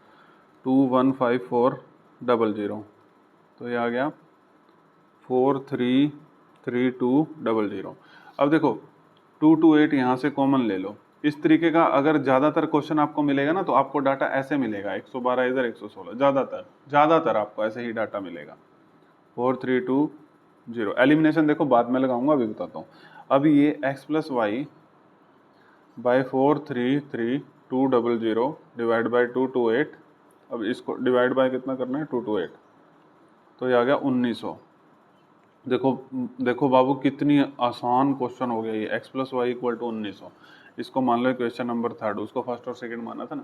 21540, तो ये आ गया 433200। अब देखो 228 यहाँ से कॉमन ले लो। इस तरीके का अगर ज़्यादातर क्वेश्चन आपको मिलेगा ना, तो आपको डाटा ऐसे मिलेगा, 112 इधर 116, ज़्यादातर आपको ऐसे ही डाटा मिलेगा। 4320, एलिमिनेशन देखो बाद में लगाऊंगा, अभी बताता हूँ। अब ये x plus Y by 433200 divide by 228, अब इसको डिवाइड बाय कितना करना है, 228, तो ये आ गया 1900। देखो देखो बाबू कितनी आसान क्वेश्चन हो गया ये, x plus Y equal to 1900। इसको मान लो क्वेश्चन नंबर 3, उसको फर्स्ट और सेकंड माना था ना।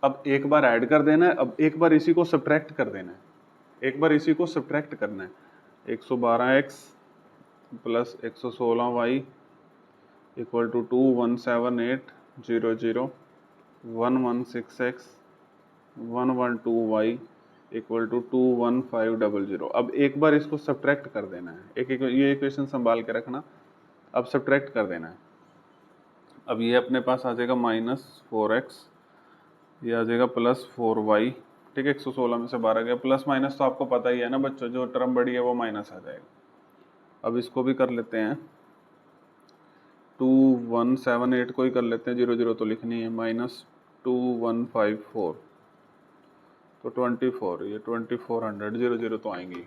अब एक बार ऐड कर देना है, अब एक बार इसी को सब्ट्रैक्ट कर देना है, एक बार इसी को सब्ट्रैक्ट करना है। 112x plus 116y equal to 217800 116x 112y equal to 21500। अब एक बार इसको सब्ट्रैक्ट कर देना है, एक ये इक्वेशन संभाल के रखना। अब सब्ट्रैक्ट कर देना है। अब ये अपने पास आ जाएगा -4x, ये आ जाएगा +4y। ठीक है, 116 में से 12 गया, प्लस माइनस तो आपको पता ही है ना बच्चों, जो टर्म बड़ी है वो माइनस आ जाएगा। अब इसको भी कर लेते हैं, 2178 को ही कर लेते हैं, 00 तो लिखनी है, -2154 तो 24, ये 2400, 00 तो आएंगी।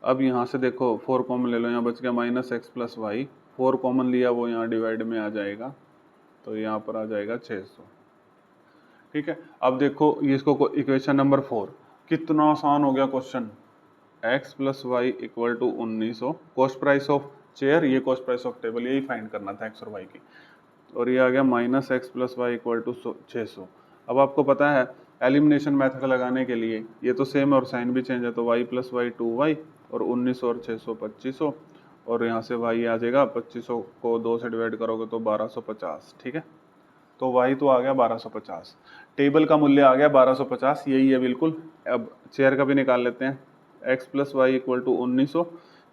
अब यहाँ से देखो 4 कॉमन ले लो, यहाँ बच गया -x प्लस वाई, 4 कॉमन लिया वो यहाँ डिवाइड में आ जाएगा, तो यहाँ पर आ जाएगा 600। ठीक है, अब देखो ये इसको इक्वेशन नंबर 4, कितना आसान हो गया question. x plus Y equal to 1900, cost price of chair, ये कॉस्ट प्राइस ऑफ टेबल, यही फाइंड करना था x और y की, और ये आ गया -x plus Y equal to 600। अब आपको पता है एलिमिनेशन मेथड लगाने के लिए ये तो सेम और साइन भी चेंज है, तो y प्लस वाई 2y और 1900 और 600 2500, और यहाँ से y आ जाएगा 2500 को 2 से डिवाइड करोगे तो 1250। ठीक है, तो y तो आ गया 1250, टेबल का मूल्य आ गया 1250, यही है बिल्कुल। अब चेयर का भी निकाल लेते हैं, x plus Y equal to 1900,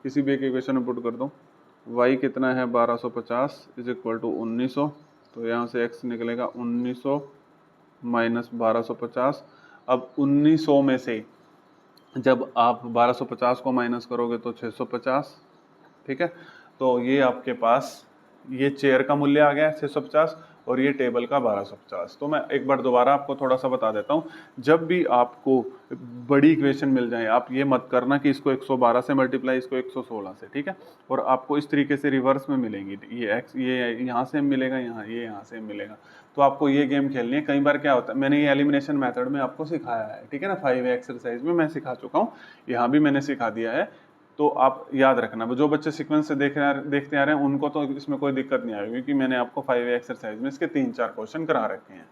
किसी भी एक इक्वेशन में पुट कर दो, y कितना है 1250 इज इक्वल टू 1900, तो यहाँ से x निकलेगा 1900 माइनस 1250। अब 1900 में से जब आप 1250 को माइनस करोगे तो 650। ठीक है, तो ये आपके पास ये चेयर का मूल्य आ गया 650 और ये टेबल का 1250। तो मैं एक बार दोबारा आपको थोड़ा सा बता देता हूँ, जब भी आपको बड़ी इक्वेशन मिल जाए आप ये मत करना कि इसको 112 से मल्टीप्लाई, इसको 116 से। ठीक है, और आपको इस तरीके से रिवर्स में मिलेंगी, ये x ये यहाँ से मिलेगा, ये यहाँ से मिलेगा, तो आपको ये गेम खेलनी है। कई बार क्या होता है, मैंने ये एलिमिनेशन मेथड में आपको सिखाया है, ठीक है ना, 5 एक्सरसाइज में मैं सिखा चुका हूँ, यहाँ भी मैंने सिखा दिया है, तो आप याद रखना। जो बच्चे सीक्वेंस से देखते आ रहे हैं उनको तो इसमें कोई दिक्कत नहीं आएगी, क्योंकि मैंने आपको 5 एक्सरसाइज में इसके 3-4 क्वेश्चन करा रखे हैं।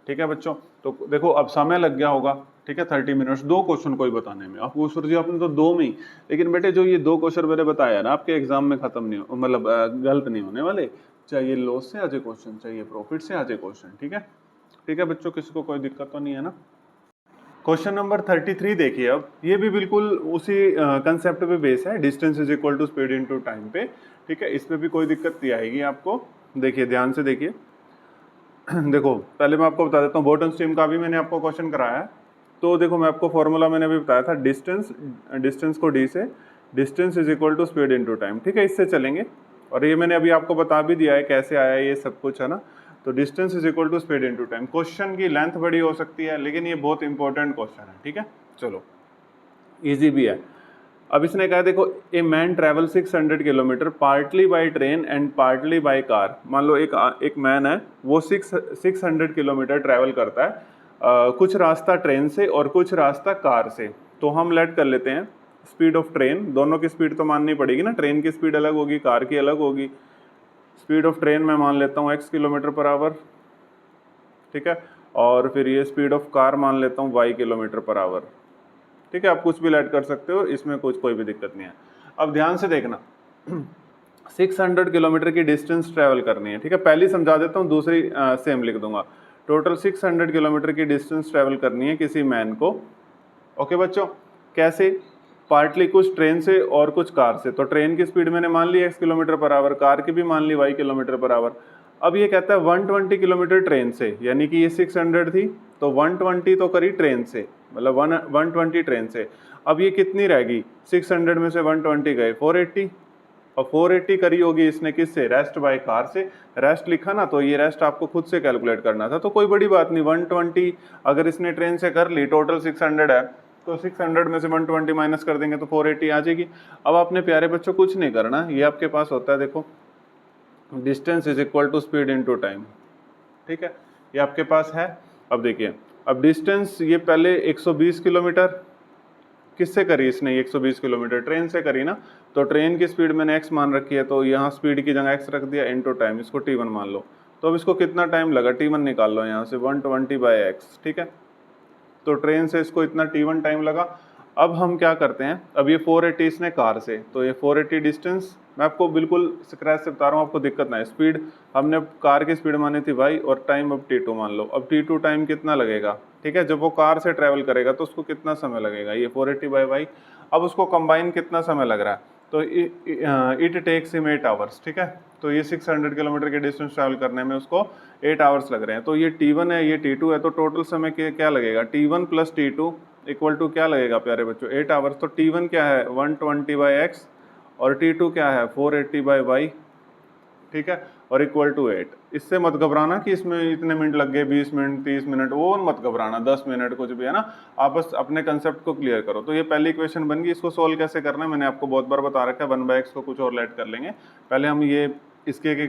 ठीक है बच्चों, तो देखो अब समय लग गया होगा, ठीक है, 30 मिनट्स 2 क्वेश्चन को ही बताने में। आपको सर जी आपने तो 2 में ही, लेकिन बेटे जो ये 2 क्वेश्चन मैंने बताया ना आपके एग्जाम में खत्म नहीं, मतलब गलत नहीं होने वाले, चाहे लॉस से आ जाए क्वेश्चन, चाहे प्रॉफिट से आ जाए क्वेश्चन। ठीक है बच्चों, किसी को कोई दिक्कत तो नहीं है ना। क्वेश्चन नंबर 33 देखिए, अब ये भी बिल्कुल उसी कंसेप्ट पे बेस है, distance is equal to speed into time पे। ठीक है, इस पे भी कोई दिक्कत नहीं आएगी आपको। देखिए ध्यान से देखिए देखो पहले मैं आपको बता देता हूँ, बॉटम स्ट्रीम का भी मैंने आपको क्वेश्चन कराया है। तो देखो मैं आपको फॉर्मूला मैंने अभी बताया था, डिस्टेंस को डी से, distance is equal to speed into time. ठीक है, इससे चलेंगे, और ये मैंने अभी आपको बता भी दिया है कैसे आया ये सब कुछ, है ना। तो distance is equal to speed into time. Question की लेंथ बड़ी हो सकती है, लेकिन ये बहुत इंपॉर्टेंट क्वेश्चन है। ठीक है, चलो इजी भी है। अब इसने कहा देखो, a man travel 600 kilometre partly by train and partly by car. मान लो एक मैन है, वो 600 किलोमीटर ट्रैवल करता है, कुछ रास्ता ट्रेन से और कुछ रास्ता कार से। तो हम लेट कर लेते हैं स्पीड ऑफ ट्रेन, दोनों की स्पीड तो माननी पड़ेगी ना, ट्रेन की स्पीड अलग होगी, कार की अलग होगी। स्पीड ऑफ ट्रेन मैं मान लेता हूँ x किलोमीटर पर आवर, ठीक है, और फिर ये स्पीड ऑफ कार मान लेता हूँ y किलोमीटर पर आवर। ठीक है, आप कुछ भी ऐड कर सकते हो, इसमें कोई भी दिक्कत नहीं है। अब ध्यान से देखना 600 किलोमीटर की डिस्टेंस ट्रैवल करनी है। ठीक है, पहली समझा देता हूँ, दूसरी सेम लिख दूंगा। टोटल 600 किलोमीटर की डिस्टेंस ट्रैवल करनी है किसी मैन को। ओके बच्चों, कैसे? पार्टली कुछ ट्रेन से और कुछ कार से। तो ट्रेन की स्पीड मैंने मान ली x kilometre per hour, car की भी मान ली y किलोमीटर पर आवर। अब ये कहता है 120 किलोमीटर ट्रेन से, यानी कि ये 600 थी तो 120 तो करी ट्रेन से, मतलब 120 ट्रेन से। अब ये कितनी रहेगी, 600 में से 120 गए 480, और 480 करी होगी इसने किससे, रेस्ट बाय कार से। रेस्ट लिखा ना, तो ये रेस्ट आपको खुद से कैलकुलेट करना था, तो कोई बड़ी बात नहीं। 120 अगर इसने ट्रेन से कर ली, टोटल 600 है, तो 600 में से 120 माइनस कर देंगे तो 480 आ जाएगी। अब आपने प्यारे बच्चों कुछ नहीं करना, ये आपके पास होता है, देखो distance is equal to speed into time. ठीक है, ये आपके पास है। अब देखिए, अब डिस्टेंस ये पहले 120 किलोमीटर, किससे करी इसने 120 किलोमीटर, ट्रेन से करी ना, तो ट्रेन की स्पीड मैंने x मान रखी है, तो यहाँ स्पीड की जगह x रख दिया इनटू टाइम, इसको t1 मान लो। तो अब इसको कितना टाइम लगा, t1 निकाल लो यहाँ से, 120/x, ठीक है। तो ट्रेन से इसको इतना t1 टाइम लगा। अब हम क्या करते हैं, अब ये 480 इसने कार से, तो ये 480 डिस्टेंस, मैं आपको बिल्कुल स्क्रैच से बता रहा हूँ, आपको दिक्कत ना है। स्पीड हमने कार की स्पीड मानी थी y और टाइम अब t2 मान लो। अब t2 टाइम कितना लगेगा, ठीक है, जब वो कार से ट्रेवल करेगा तो उसको कितना समय लगेगा, ये 480/y। अब उसको कंबाइन कितना समय लग रहा है, तो इट टेक्स हिम 8 आवर्स, ठीक है। तो ये 600 किलोमीटर के डिस्टेंस ट्रैवल करने में उसको 8 आवर्स लग रहे हैं। तो ये t1 है, ये t2 है, तो टोटल समय क्या लगेगा, t1 plus t2 equal to क्या लगेगा प्यारे बच्चों, 8 आवर्स। तो t1 क्या है 120/x और t2 क्या है 480/y, ठीक है, और इक्वल टू 8। इससे मत घबराना कि इसमें इतने मिनट लग गए, 20 मिनट 30 मिनट, वो मत घबराना, 10 मिनट कुछ भी है ना, आप बस अपने कंसेप्ट को क्लियर करो। तो ये पहली इक्वेशन बन गई। इसको सोल्व कैसे करना है मैंने आपको बहुत बार बता रखा है, 1/x को कुछ और लेट कर लेंगे। पहले हम ये इसकी एक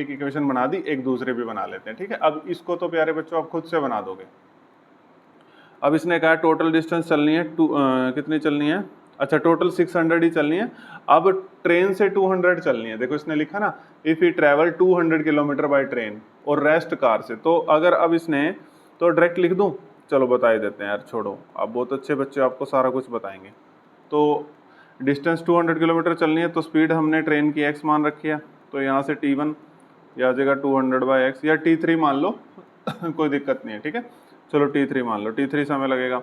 इक्वेशन बना दी, एक दूसरे भी बना लेते हैं, ठीक है। अब इसको तो प्यारे बच्चों आप खुद से बना दोगे। अब इसने कहा टोटल डिस्टेंस चलनी है कितनी चलनी है, अच्छा टोटल 600 ही चलनी है। अब ट्रेन से 200 चलनी है, देखो इसने लिखा ना, if he travel 200 kilometre by train और रेस्ट कार से। तो अगर अब इसने, तो डायरेक्ट लिख दूं, चलो बता ही देते हैं यार, छोड़ो, आप बहुत अच्छे बच्चे, आपको सारा कुछ बताएंगे। तो डिस्टेंस 200 किलोमीटर चलनी है, तो स्पीड हमने ट्रेन की x मान रखी है, तो यहाँ से t1 ये आ जाएगा 200/x, या t3 मान लो कोई दिक्कत नहीं है, ठीक है। चलो t3 मान लो, t3 समय लगेगा,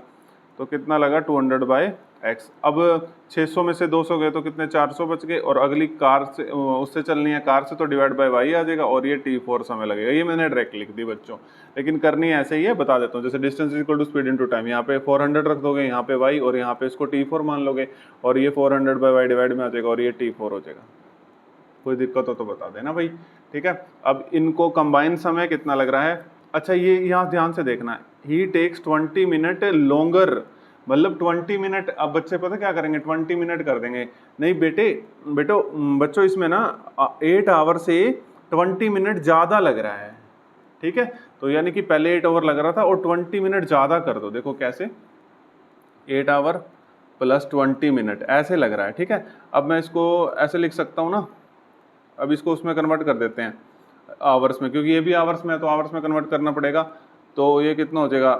तो कितना लगा 200/x। अब 600 में से 200 गए तो कितने 400 बच गए, और अगली कार से उससे चलनी है कार से, तो डिवाइड बाय y आ जाएगा, और ये t4 समय लगेगा। ये मैंने डायरेक्ट लिख दी बच्चों, लेकिन करनी ऐसे ही है, बता देता हूँ। जैसे distance is equal to speed into time, यहाँ पे 400 रख दोगे, यहाँ पे y, और यहाँ पे इसको t4 मान लोगे, और ये 400/y डिवाइड में आ जाएगा, और ये t4 हो जाएगा। कोई दिक्कत हो तो बता देना भाई, ठीक है। अब इनको कंबाइन समय कितना लग रहा है, अच्छा ये यहाँ ध्यान से देखना है, ही टेक्स 20 मिनट लोंगर, मतलब 20 मिनट। अब बच्चे पता क्या करेंगे, 20 मिनट कर देंगे, नहीं बच्चों इसमें ना 8 आवर से 20 मिनट ज़्यादा लग रहा है, ठीक है। तो यानी कि पहले 8 आवर लग रहा था और 20 मिनट ज़्यादा कर दो, देखो कैसे, 8 आवर प्लस 20 मिनट ऐसे लग रहा है, ठीक है। अब मैं इसको ऐसे लिख सकता हूँ ना, अब इसको उसमें कन्वर्ट कर देते हैं आवर्स में, क्योंकि ये भी आवर्स में है तो आवर्स में कन्वर्ट करना पड़ेगा। तो ये कितना हो जाएगा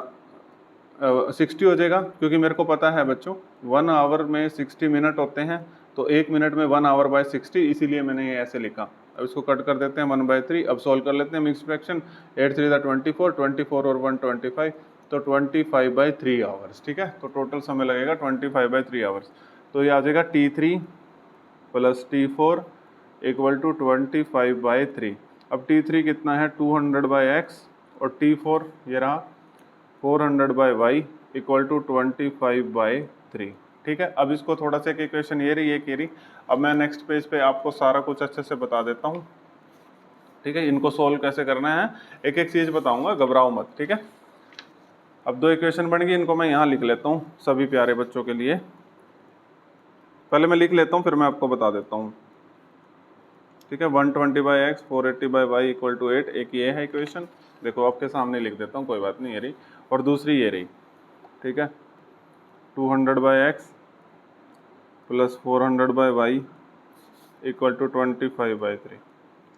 60 हो जाएगा, क्योंकि मेरे को पता है बच्चों 1 आवर में 60 मिनट होते हैं, तो 1 मिनट में 1 आवर बाय 60, इसीलिए मैंने ये ऐसे लिखा। अब इसको कट कर देते हैं 1/3। अब सॉल्व कर लेते हैं मिक्स फ्रैक्शन, 8 3 24, 24 और 1 25, तो 25/3 आवर्स, ठीक है। तो टोटल समय लगेगा 25/3 आवर्स। तो ये आ जाएगा t3 plus t4 equal to 25/3। अब t3 कितना है 200/x, और t4 ये रहा 400/y इक्वल टू 25/3, ठीक है। अब इसको थोड़ा सा एक इक्वेशन ये रही, एक ये रही। अब मैं नेक्स्ट पेज पे आपको सारा कुछ अच्छे से बता देता हूँ, ठीक है। इनको सोल्व कैसे करना है एक एक चीज़ बताऊंगा, घबराओ मत, ठीक है। अब 2 इक्वेशन बन गई, इनको मैं यहाँ लिख लेता हूँ सभी प्यारे बच्चों के लिए। पहले मैं लिख लेता हूँ, फिर मैं आपको बता देता हूँ, ठीक है। 120/x 480/y इक्वल टू 8, एक ये है इक्वेशन, देखो आपके सामने लिख देता हूँ, कोई बात नहीं, ये रही। और दूसरी ये रही, ठीक है, 200/x plus 400/y equal to 25/3,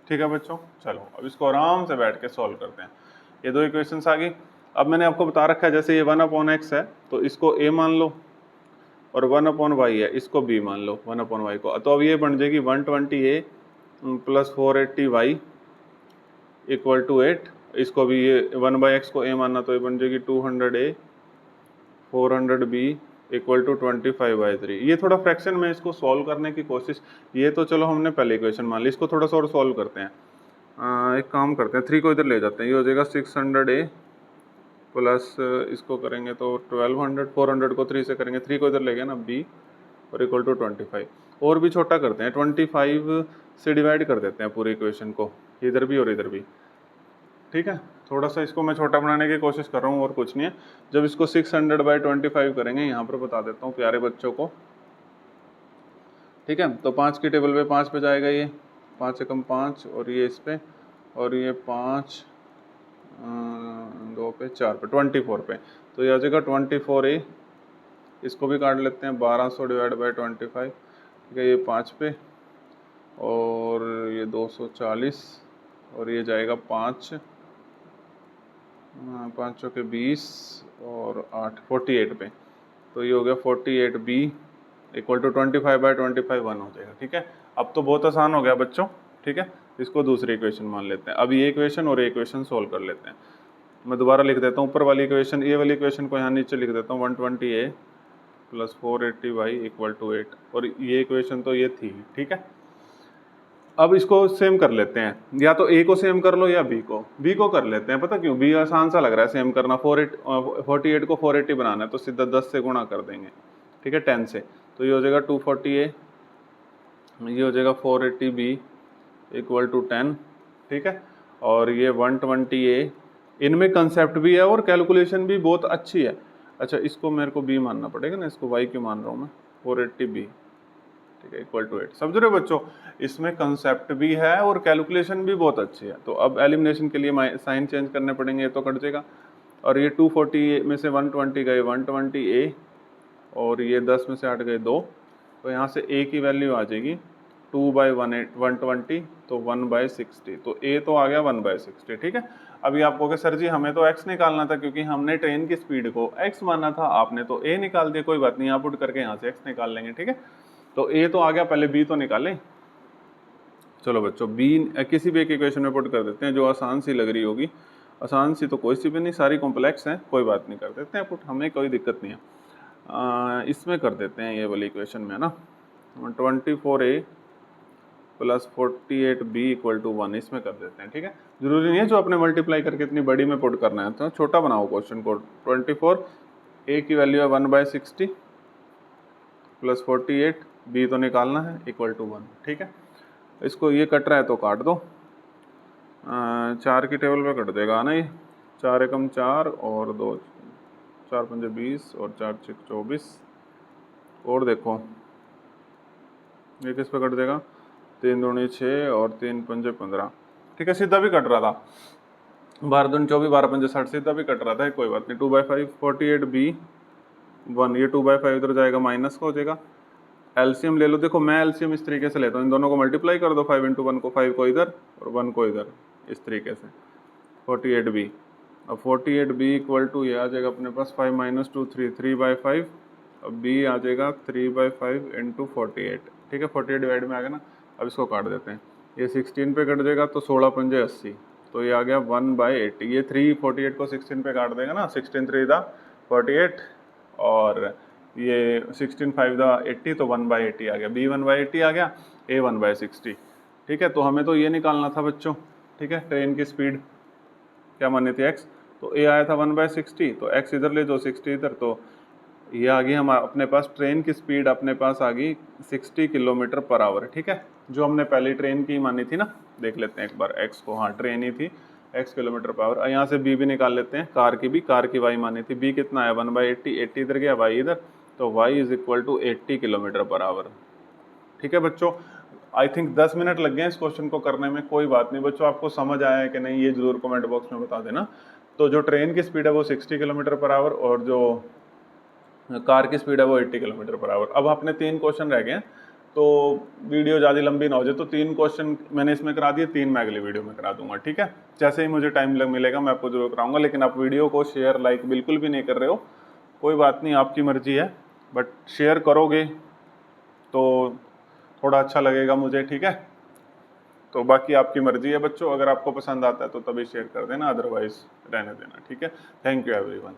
ठीक है बच्चों। चलो अब इसको आराम से बैठ के सॉल्व करते हैं। ये 2 इक्वेशंस आ गई। अब मैंने आपको बता रखा है, जैसे ये 1/x है तो इसको a मान लो, और 1/y है इसको b मान लो, 1/y को। तो अब ये बन जाएगी 120a plus 480y equal to 8। इसको भी ये 1/x को a मानना, तो ये बन जाएगी 200a 400b इक्वल टू 25/3। ये थोड़ा फ्रैक्शन में इसको सॉल्व करने की कोशिश, ये तो चलो हमने पहले इक्वेशन मान ली, इसको थोड़ा सा और सॉल्व करते हैं। एक काम करते हैं, 3 को इधर ले जाते हैं, ये हो जाएगा 600a प्लस इसको करेंगे तो 1200, 400 को 3 से करेंगे, 3 को इधर ले गए ना b, और इक्वल टू 25। और भी छोटा करते हैं, 25 से डिवाइड कर देते हैं पूरी इक्वेशन को, इधर भी और इधर भी, ठीक है। थोड़ा सा इसको मैं छोटा बनाने की कोशिश कर रहा हूँ, और कुछ नहीं है। जब इसको 600/25 करेंगे, यहाँ पर बता देता हूँ प्यारे बच्चों को, ठीक है। तो 5 की टेबल पे 5 पे जाएगा, ये 5 से कम 5, और ये इस पे, और ये 5 2 पे 4 पे 24 पे, तो ये आ जाएगा 24a इसको भी काट लेते हैं, 1200 डिवाइड बाई 25, ठीक है, ये 5 पे, और ये 240, और ये जाएगा 5, 5 चौके 20 और 8, 48 पे। तो ये हो गया 48b इक्वल टू 25/25 1 हो जाएगा, ठीक है। अब तो बहुत आसान हो गया बच्चों, ठीक है। इसको दूसरी इक्वेशन मान लेते हैं। अब ये इक्वेशन और ये इक्वेशन सोल्व कर लेते हैं। मैं दोबारा लिख देता हूँ ऊपर वाली इक्वेशन, ये वाली इक्वेशन को यहाँ नीचे लिख देता हूँ, 120a plus 480y equal to 8, और ये इक्वेशन तो ये थी, ठीक है। अब इसको सेम कर लेते हैं, या तो ए को सेम कर लो या बी को कर लेते हैं। पता क्यों? बी आसान सा लग रहा है सेम करना। 48 को 480 बनाना है तो सीधा 10 से गुणा कर देंगे, ठीक है, 10 से। तो ये हो जाएगा 240a, ये हो जाएगा 480b इक्वल टू 10, ठीक है। और ये 120a, इनमें कंसेप्ट भी है और कैलकुलेशन भी बहुत अच्छी है। अच्छा, इसको मेरे को बी मानना पड़ेगा ना, इसको वाई क्यों मान रहा हूँ मैं, 480b, ठीक है, इक्वल टू 8। समझ रहे हो बच्चों, इसमें कंसेप्ट भी है और कैलकुलेशन भी बहुत अच्छी है। तो अब एलिमिनेशन के लिए साइन चेंज करने पड़ेंगे, तो कट जाएगा। और ये 240 में से 120 गए 120a, और ये 10 में से 8 गए 2, तो यहाँ से a की वैल्यू आ जाएगी 2/120, तो 1/60। तो a तो आ गया 1/60, ठीक है। अभी आप कहोगे सर जी हमें तो x निकालना था, क्योंकि हमने ट्रेन की स्पीड को x माना था, आपने तो a निकाल दिया। कोई बात नहीं, आप पुट करके यहाँ से x निकाल लेंगे, ठीक है। तो a तो आ गया, पहले b तो निकालें। चलो बच्चों, b किसी भी एक इक्वेशन में पुट कर देते हैं जो आसान सी लग रही होगी। आसान सी तो कोई सी भी नहीं, सारी कॉम्प्लेक्स हैं, कोई बात नहीं, कर देते हैं पुट, हमें कोई दिक्कत नहीं है। इसमें कर देते हैं, ये वाली इक्वेशन में है ना, 24a plus 48b equal to 1, इसमें कर देते हैं, ठीक है। जरूरी नहीं है जो अपने मल्टीप्लाई करके इतनी बड़ी में पुट करना है, तो छोटा बनाओ क्वेश्चन को। 24a की वैल्यू है 1/60 प्लस 48b तो निकालना है इक्वल टू 1, ठीक है। इसको ये कट रहा है तो काट दो, 4 की टेबल पे कट देगा ना ये, 4 एकम 4 और 2, 4 पंजे 20 और 4 6 24, और देखो ये किस पे कट देगा, 3 दूनी 6 और 3 पंजे 15, ठीक है। सीधा भी कट रहा था, 12 दूनी 24, 12 पंजे 60, सीधा भी कट रहा था, कोई बात नहीं। 2/5 48b 1, ये 2/5 इधर जाएगा, माइनस का हो जाएगा। एलसीएम ले लो, देखो मैं एलसीएम इस तरीके से लेता हूँ, इन दोनों को मल्टीप्लाई कर दो, 5 × 1 को, 5 को इधर और 1 को इधर, इस तरीके से 48b। अब 48b इक्वल टू ये आ जाएगा अपने पास 5 - 2 3, 3/5। अब b आ जाएगा 3/5 × 48, ठीक है। 48 डिवाइड में आ गया ना। अब इसको काट देते हैं, ये 16 पे कट जाएगा तो 16 पंजे 80, तो ये आ गया 1/80। ये 3 48 को 16 पे काट देगा ना, 16 3 दा 48, और ये 16 5 दा 80, तो 1/80 आ गया। b 1/80 आ गया, a 1/60, ठीक है। तो हमें तो ये निकालना था बच्चों, ठीक है, ट्रेन की स्पीड क्या मानी थी, x, तो a आया था 1/60, तो x इधर ले जाओ, 60 इधर, तो ये आ गई हम अपने पास ट्रेन की स्पीड, अपने पास आ गई 60 km/h, ठीक है। जो हमने पहली ट्रेन की मानी थी ना, देख लेते हैं एक बार x को, हाँ ट्रेन ही थी, x km/h। यहाँ से b भी निकाल लेते हैं, कार की भी, कार की y मानी थी, b कितना है 1/80, 80 इधर गया, y इधर, तो y = 80 km/h, ठीक है बच्चों। आई थिंक 10 मिनट लग गए इस क्वेश्चन को करने में, कोई बात नहीं बच्चों, आपको समझ आया है कि नहीं ये जरूर कमेंट बॉक्स में बता देना। तो जो ट्रेन की स्पीड है वो 60 km/h, और जो कार की स्पीड है वो 80 km/h। अब अपने 3 क्वेश्चन रह गए हैं, तो वीडियो ज़्यादा लंबी ना हो जाए, तो 3 क्वेश्चन मैंने इसमें करा दिए, 3 मैं अगली वीडियो में करा दूंगा, ठीक है। जैसे ही मुझे टाइम मिलेगा मैं आपको जरूर कराऊंगा, लेकिन आप वीडियो को शेयर लाइक बिल्कुल भी नहीं कर रहे हो, कोई बात नहीं, आपकी मर्जी है, बट शेयर करोगे तो थोड़ा अच्छा लगेगा मुझे, ठीक है। तो बाकी आपकी मर्जी है बच्चों, अगर आपको पसंद आता है तो तभी शेयर कर देना, अदरवाइज रहने देना, ठीक है। Thank you everyone.